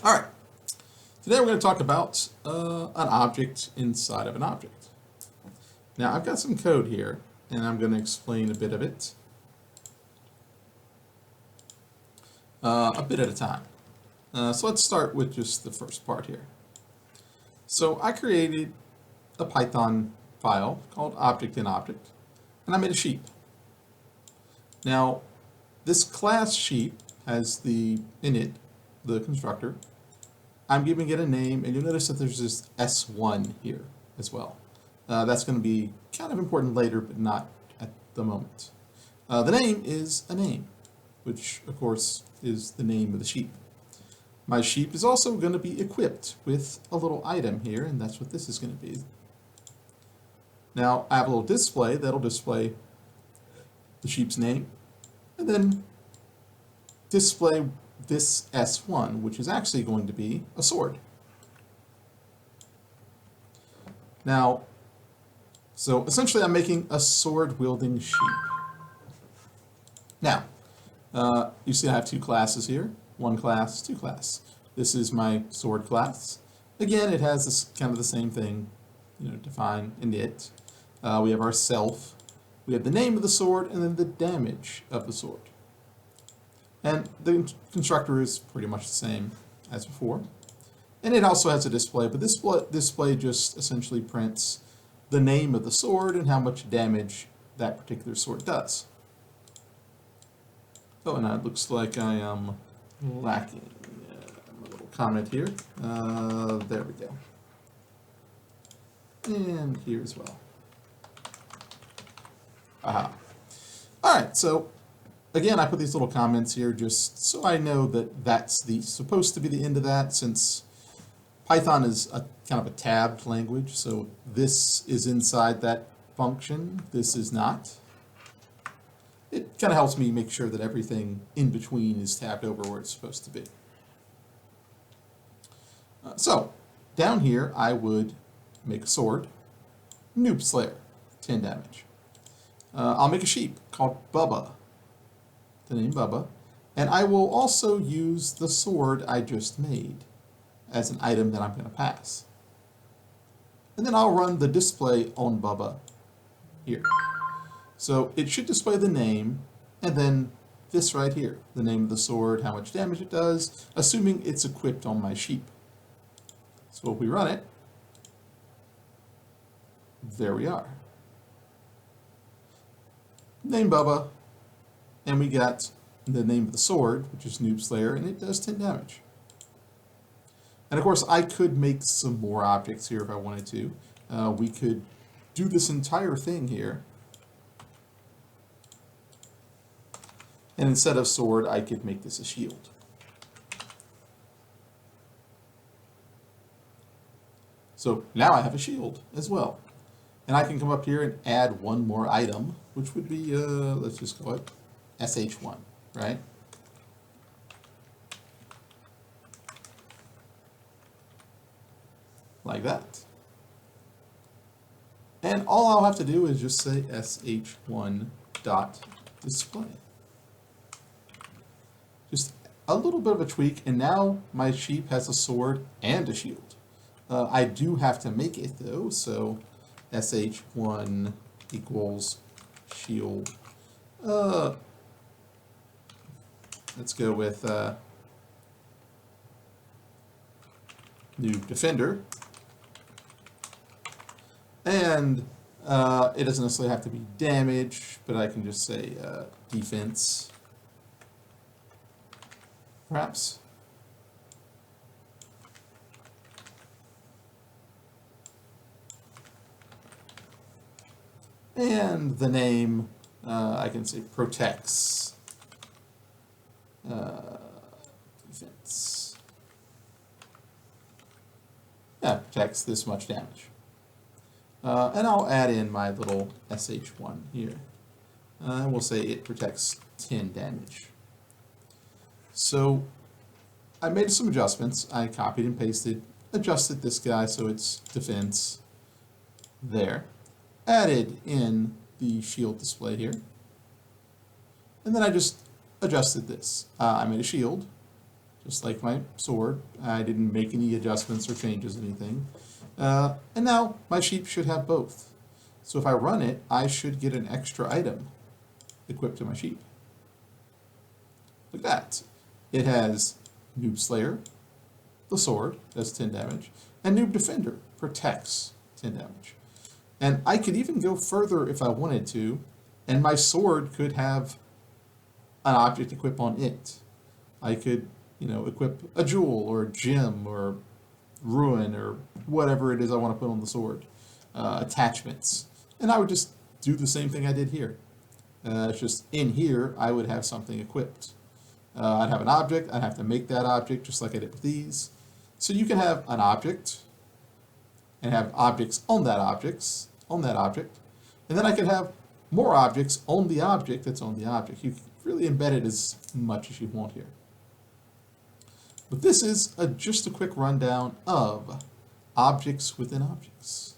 All right, today we're going to talk about an object inside of an object. Now I've got some code here and I'm going to explain a bit of it a bit at a time. So let's start with just the first part here. So I created a Python file called object in object, and I made a sheep. Now this class sheep has the init, the constructor. I'm giving it a name, and you'll notice that there's this S1 here as well. That's going to be kind of important later, but not at the moment. The name is a name, which of course is the name of the sheep. My sheep is also going to be equipped with a little item here, and that's what this is going to be. Now I have a little display that'll display the sheep's name, and then display this S1, which is actually going to be a sword. Now, so essentially I'm making a sword-wielding sheep. Now, you see I have two classes here. One class, two class. This is my sword class. Again, it has this kind of the same thing, define init. We have our self. We have the name of the sword and then the damage of the sword. And the constructor is pretty much the same as before. And it also has a display, but this display just essentially prints the name of the sword and how much damage that particular sword does. Oh, and it looks like I am lacking a little comment here. There we go. And here as well. Aha. All right, so again, I put these little comments here just so I know that that's supposed to be the end of that, since Python is a kind of a tabbed language, so this is inside that function, this is not. It kind of helps me make sure that everything in between is tabbed over where it's supposed to be. So down here I would make a sword, Noob Slayer, 10 damage. I'll make a sheep called Bubba, the name Bubba, and I will also use the sword I just made as an item that I'm going to pass. And then I'll run the display on Bubba here. So it should display the name, and then this right here, the name of the sword, how much damage it does, assuming it's equipped on my sheep. So if we run it, there we are. Name Bubba, and we got the name of the sword, which is Noob Slayer, and it does 10 damage. And of course, I could make some more objects here if I wanted to. We could do this entire thing here. And instead of sword, I could make this a shield. So now I have a shield as well. And I can come up here and add one more item, which would be, let's just call it SH1, right? Like that. And all I'll have to do is just say sh1 dot display. Just a little bit of a tweak, and now my sheep has a sword and a shield. I do have to make it though, so sh1 equals shield. Let's go with new defender. And it doesn't necessarily have to be damage, but I can just say defense, perhaps. And the name, I can say protects defense. Yeah, protects this much damage. And I'll add in my little sh1 here. And we'll say it protects 10 damage. So I made some adjustments. I copied and pasted, adjusted this guy so it's defense there. Added in the shield display here. And then I just adjusted this. I made a shield, just like my sword. I didn't make any adjustments or changes, anything. And now my sheep should have both. So if I run it, I should get an extra item equipped to my sheep. Look at that. It has Noob Slayer, the sword, does 10 damage, and Noob Defender protects 10 damage. And I could even go further if I wanted to, and my sword could have an object equipped on it. I could, equip a jewel or a gem or ruin or whatever it is I want to put on the sword, attachments. And I would just do the same thing I did here. It's just in here, I would have something equipped. I'd have an object, I'd have to make that object just like I did with these. So you can have an object and have objects on that object, and then I could have more objects on the object that's on the object. You can really embed it as much as you want here. But this is just a quick rundown of objects within objects.